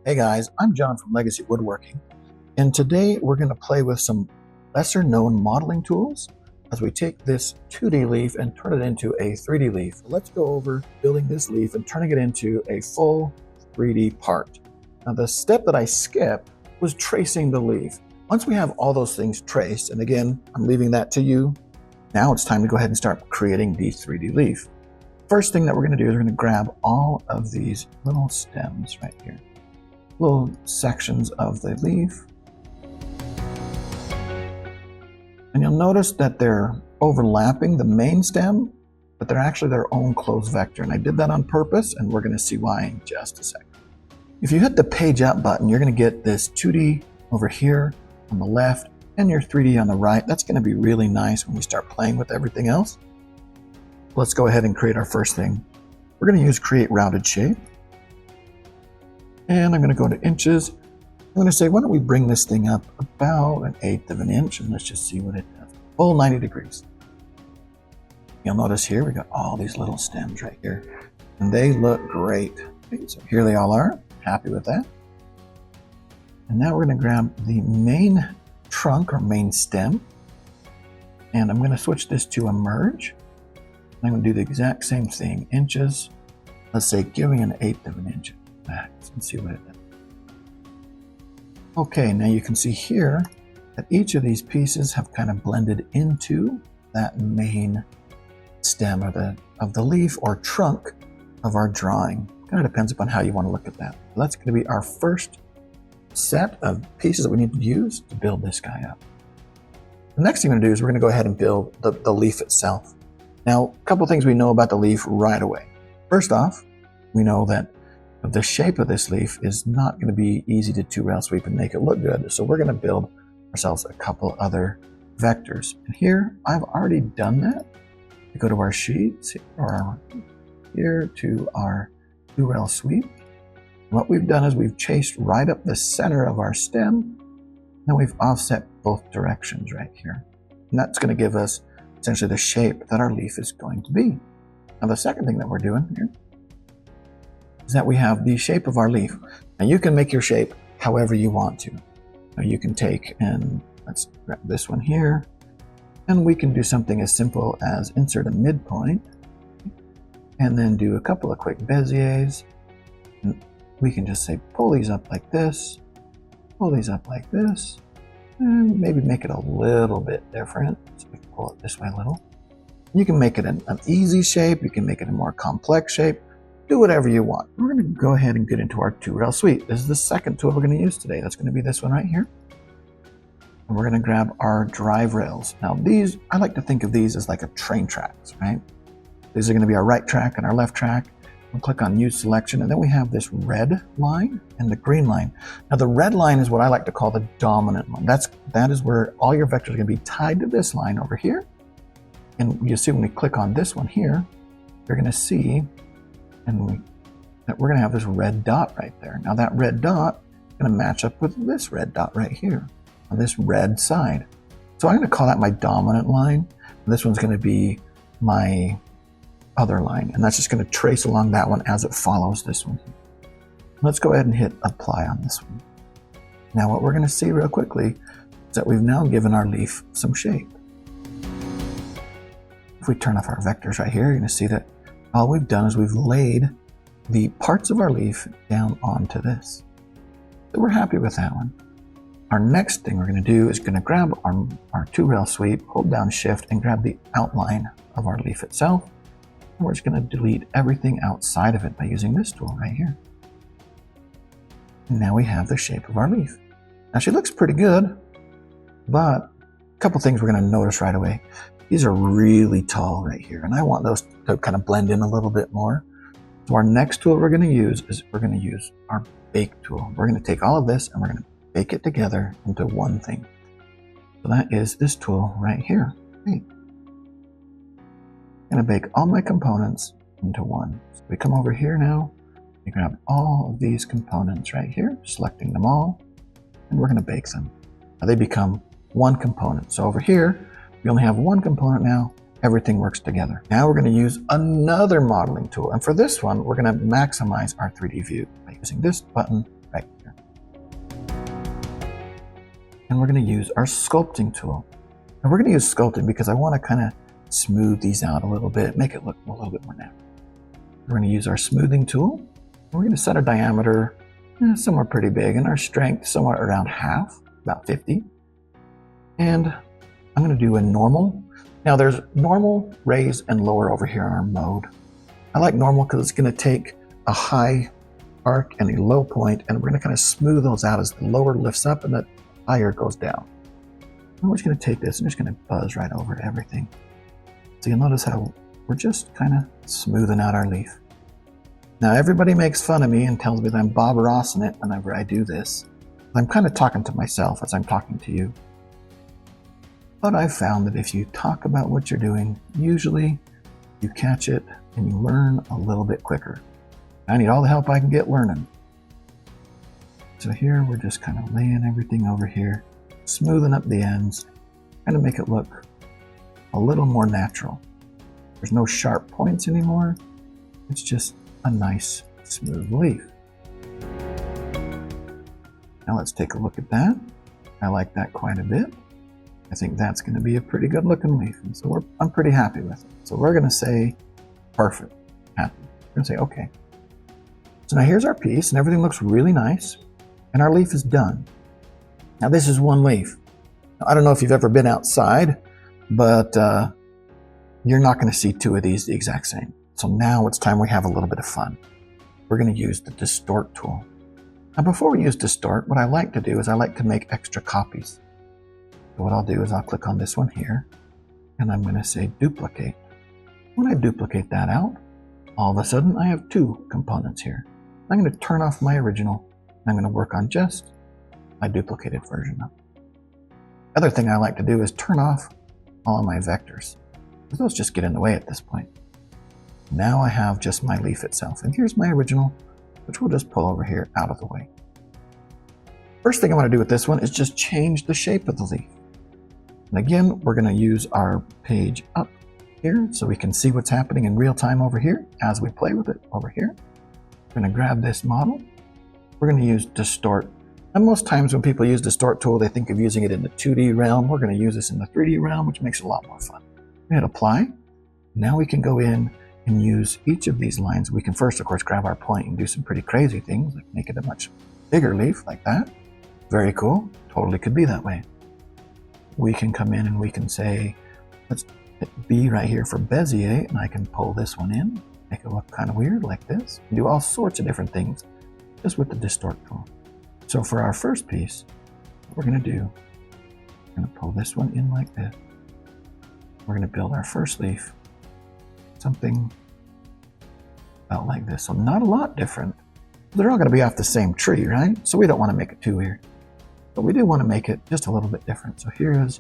Hey guys, I'm John from Legacy Woodworking, and today we're going to play with some lesser known modeling tools as we take this 2D leaf and turn it into a 3D leaf. Let's go over building this leaf and turning it into a full 3D part. Now the step that I skipped was tracing the leaf. Once we have all those things traced, and again, I'm leaving that to you, now it's time to go ahead and start creating the 3D leaf. First thing that we're going to do is we're going to grab all of these little stems right here. Little sections of the leaf. And you'll notice that they're overlapping the main stem, but they're actually their own closed vector. And I did that on purpose, and we're going to see why in just a second. If you hit the page up button, you're going to get this 2D over here on the left and your 3D on the right. That's going to be really nice when we start playing with everything else. Let's go ahead and create our first thing. We're going to use Create Rounded Shape. And I'm going to go to inches. I'm going to say, why don't we bring this thing up about 1/8 of an inch, and let's just see what it does. Full 90 degrees. You'll notice here we got all these little stems right here, and they look great. Okay, so here they all are. Happy with that. And now we're going to grab the main trunk or main stem, and I'm going to switch this to a merge. I'm going to do the exact same thing. Inches. Let's say giving 1/8 of an inch. And see what it does. Okay, now you can see here that each of these pieces have kind of blended into that main stem of the leaf or trunk of our drawing. Kind of depends upon how you want to look at that. That's going to be our first set of pieces that we need to use to build this guy up. The next thing we're going to do is we're going to go ahead and build the leaf itself. Now, a couple things we know about the leaf right away. First off, we know that the shape of this leaf is not going to be easy to 2-rail sweep and make it look good. So we're going to build ourselves a couple other vectors. And here, I've already done that. We go to our sheets, or here to our 2-rail sweep. What we've done is we've chased right up the center of our stem. Now we've offset both directions right here. And that's going to give us essentially the shape that our leaf is going to be. Now the second thing that we're doing here is that we have the shape of our leaf. Now you can make your shape however you want to. Now you can take, and let's grab this one here, and we can do something as simple as insert a midpoint, and then do a couple of quick Beziers. And we can just say pull these up like this, pull these up like this, and maybe make it a little bit different. So we can pull it this way a little. You can make it an easy shape, you can make it a more complex shape. Do whatever you want. We're going to go ahead and get into our 2-rail sweep. This is the second tool we're going to use today. That's going to be this one right here. And we're going to grab our drive rails. Now these, I like to think of these as like a train tracks, right? These are going to be our right track and our left track. We'll click on Use Selection, and then we have this red line and the green line. Now the red line is what I like to call the dominant one. That is where all your vectors are going to be tied to this line over here. And you see when we click on this one here, you're going to see that we're going to have this red dot right there. Now that red dot is going to match up with this red dot right here on this red side. So I'm going to call that my dominant line. And this one's going to be my other line. And that's just going to trace along that one as it follows this one. Let's go ahead and hit apply on this one. Now what we're going to see real quickly is that we've now given our leaf some shape. If we turn off our vectors right here, you're going to see that all we've done is we've laid the parts of our leaf down onto this. So we're happy with that one. Our next thing we're going to do is going to grab our 2-rail sweep, hold down Shift, and grab the outline of our leaf itself. And we're just going to delete everything outside of it by using this tool right here. And now we have the shape of our leaf. Now she looks pretty good, but a couple things we're going to notice right away. These are really tall right here, and I want those to kind of blend in a little bit more. So our next tool we're going to use is we're going to use our bake tool. We're going to take all of this and we're going to bake it together into one thing. So that is this tool right here. Bake. I'm going to bake all my components into one. So we come over here now, we grab all of these components right here, selecting them all, and we're going to bake them. Now they become one component. So over here, we only have one component now. Everything works together. Now we're going to use another modeling tool. And for this one, we're going to maximize our 3D view by using this button right here. And we're going to use our sculpting tool. And we're going to use sculpting because I want to kind of smooth these out a little bit, make it look a little bit more natural. We're going to use our smoothing tool. And we're going to set our diameter somewhere pretty big and our strength somewhere around half, about 50. And I'm going to do a normal. Now there's normal, raise, and lower over here in our mode. I like normal because it's going to take a high arc and a low point, and we're going to kind of smooth those out as the lower lifts up and the higher goes down. And we're just going to take this and just going to buzz right over everything. So you'll notice how we're just kind of smoothing out our leaf. Now everybody makes fun of me and tells me that I'm Bob Rossing it whenever I do this. I'm kind of talking to myself as I'm talking to you. But I've found that if you talk about what you're doing, usually you catch it and you learn a little bit quicker. I need all the help I can get learning. So here we're just kind of laying everything over here, smoothing up the ends, trying to make it look a little more natural. There's no sharp points anymore. It's just a nice smooth leaf. Now let's take a look at that. I like that quite a bit. I think that's going to be a pretty good looking leaf. And so I'm pretty happy with it. So we're going to say perfect, happy. We're going to say okay. So now here's our piece and everything looks really nice and our leaf is done. Now this is one leaf. Now, I don't know if you've ever been outside, but you're not going to see two of these the exact same. So now it's time we have a little bit of fun. We're going to use the Distort tool. Now before we use Distort, what I like to do is I like to make extra copies. So what I'll do is I'll click on this one here and I'm going to say duplicate. When I duplicate that out, all of a sudden I have two components here. I'm going to turn off my original and I'm going to work on just my duplicated version of it. The other thing I like to do is turn off all of my vectors, because those just get in the way at this point. Now I have just my leaf itself, and here's my original, which we'll just pull over here out of the way. First thing I want to do with this one is just change the shape of the leaf. And again, we're going to use our page up here so we can see what's happening in real time over here as we play with it over here. We're going to grab this model. We're going to use Distort. And most times when people use Distort tool, they think of using it in the 2D realm. We're going to use this in the 3D realm, which makes it a lot more fun. We hit apply. Now we can go in and use each of these lines. We can first, of course, grab our point and do some pretty crazy things, like make it a much bigger leaf like that. Very cool. Totally could be that way. We can come in and we can say, let's hit B right here for Bezier, and I can pull this one in, make it look kind of weird like this. Do all sorts of different things just with the Distort tool. So for our first piece, what we're going to do, we're going to pull this one in like this. We're going to build our first leaf, something about like this. So not a lot different. They're all going to be off the same tree, right? So we don't want to make it too weird. But we do want to make it just a little bit different. So here is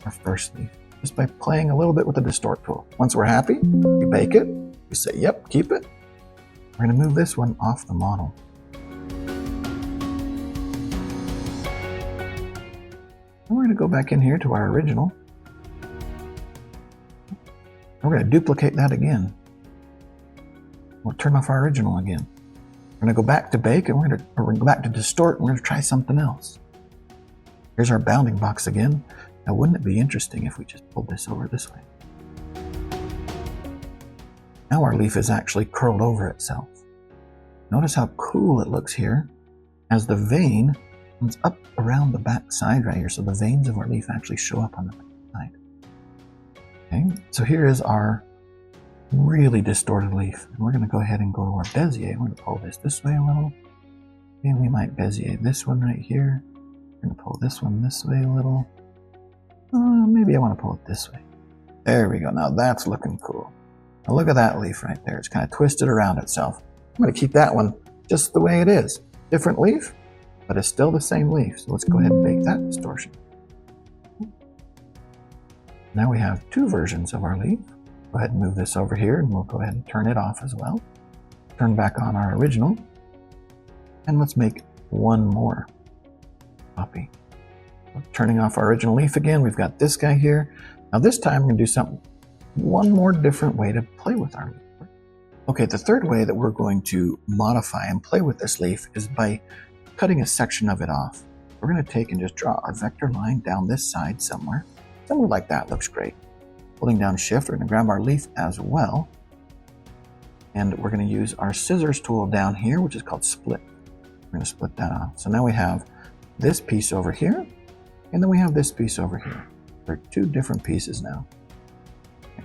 our first leaf, just by playing a little bit with the Distort tool. Once we're happy, we bake it. We say, yep, keep it. We're going to move this one off the model. And we're going to go back in here to our original. We're going to duplicate that again. We'll turn off our original again. We're going to go back to bake and we're going to go back to Distort and we're going to try something else. Here's our bounding box again. Now wouldn't it be interesting if we just pulled this over this way? Now our leaf is actually curled over itself. Notice how cool it looks here as the vein comes up around the back side right here. So the veins of our leaf actually show up on the back side. Okay, so here is our really distorted leaf. And we're going to go ahead and go to our Bezier. We're going to pull this way a little. And we might Bezier this one right here. We're going to pull this one this way a little. Maybe I want to pull it this way. There we go. Now that's looking cool. Now look at that leaf right there. It's kind of twisted around itself. I'm going to keep that one just the way it is. Different leaf, but it's still the same leaf. So let's go ahead and bake that distortion. Now we have two versions of our leaf. Go ahead and move this over here and we'll go ahead and turn it off as well. Turn back on our original. And let's make one more copy. Turning off our original leaf again, we've got this guy here. Now this time we're going to do one more different way to play with our leaf. Okay, the third way that we're going to modify and play with this leaf is by cutting a section of it off. We're going to take and just draw a vector line down this side somewhere. Somewhere like that looks great. Holding down Shift, we're going to grab our leaf as well. And we're going to use our scissors tool down here, which is called Split. We're going to split that off. So now we have this piece over here, and then we have this piece over here. They're two different pieces now. Okay.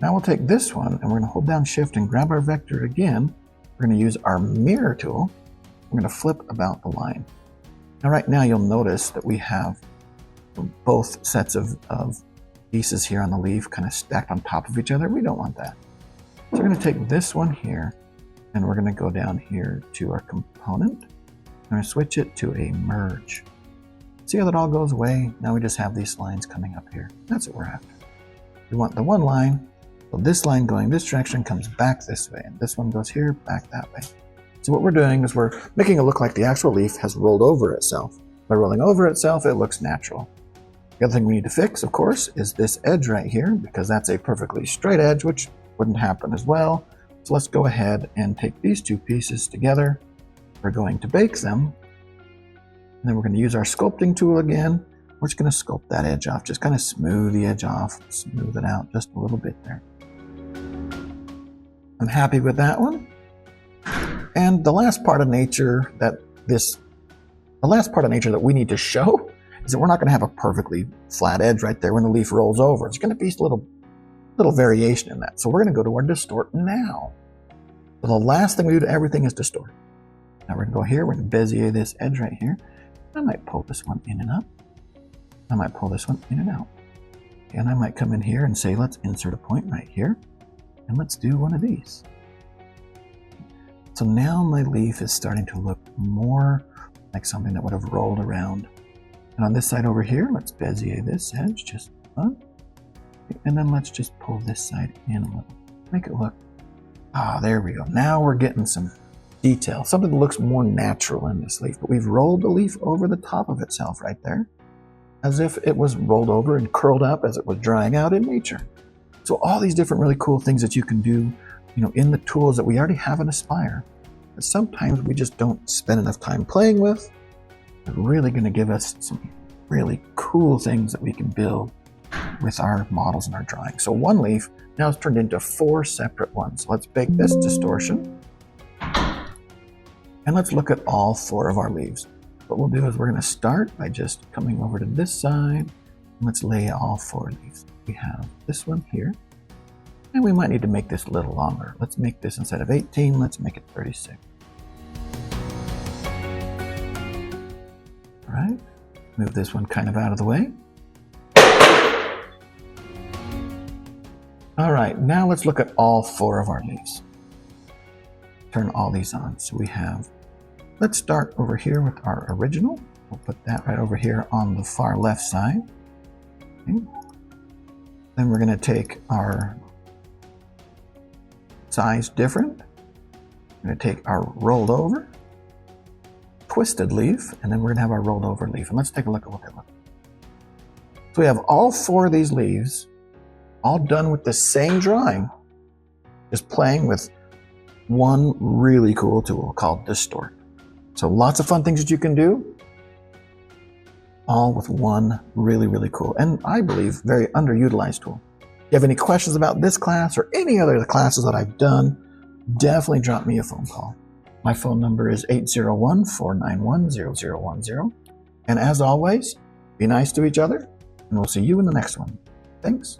Now we'll take this one, and we're going to hold down Shift and grab our vector again. We're going to use our mirror tool. We're going to flip about the line. Now right now you'll notice that we have both sets of pieces here on the leaf kind of stacked on top of each other. We don't want that. So we're going to take this one here, and we're going to go down here to our component. We're going to switch it to a merge. See how that all goes away? Now we just have these lines coming up here. That's what we're after. We want the one line, so this line going this direction comes back this way, and this one goes here, back that way. So what we're doing is we're making it look like the actual leaf has rolled over itself. By rolling over itself, it looks natural. The other thing we need to fix, of course, is this edge right here, because that's a perfectly straight edge, which wouldn't happen as well. So let's go ahead and take these two pieces together. We're going to bake them. And then we're going to use our sculpting tool again. We're just going to sculpt that edge off, just kind of smooth the edge off, smooth it out just a little bit there. I'm happy with that one. And the last part of nature that we need to show is that we're not going to have a perfectly flat edge right there when the leaf rolls over. It's going to be a little variation in that. So we're going to go to our distort now. So the last thing we do to everything is distort. Now we're going to go here, we're going to Bezier this edge right here. I might pull this one in and up. I might pull this one in and out. And I might come in here and say, let's insert a point right here. And let's do one of these. So now my leaf is starting to look more like something that would have rolled around. And on this side over here, let's Bezier this edge, just fun. And then let's just pull this side in a little. Make it look, there we go. Now we're getting some detail, something that looks more natural in this leaf. But we've rolled the leaf over the top of itself right there, as if it was rolled over and curled up as it was drying out in nature. So all these different really cool things that you can do, in the tools that we already have in Aspire, that sometimes we just don't spend enough time playing with. They're really going to give us some really cool things that we can build with our models and our drawings. So one leaf now is turned into 4 separate ones. So let's bake this distortion. And let's look at all 4 of our leaves. What we'll do is we're going to start by just coming over to this side. And let's lay all 4 leaves. We have this one here. And we might need to make this a little longer. Let's make this, instead of 18, let's make it 36. All right, move this one kind of out of the way. All right, now let's look at all 4 of our leaves. Turn all these on. So we have, let's start over here with our original. We'll put that right over here on the far left side. Okay. Then we're going to take our size different. We're going to take our rolled over, twisted leaf, and then we're going to have our rolled over leaf. And let's take a look at what they look like. So we have all 4 of these leaves, all done with the same drawing, just playing with one really cool tool called Distort. So lots of fun things that you can do, all with one really, really cool, and I believe very underutilized tool. If you have any questions about this class or any other classes that I've done, definitely drop me a phone call. My phone number is 801-491-0010. And as always, be nice to each other, and we'll see you in the next one. Thanks.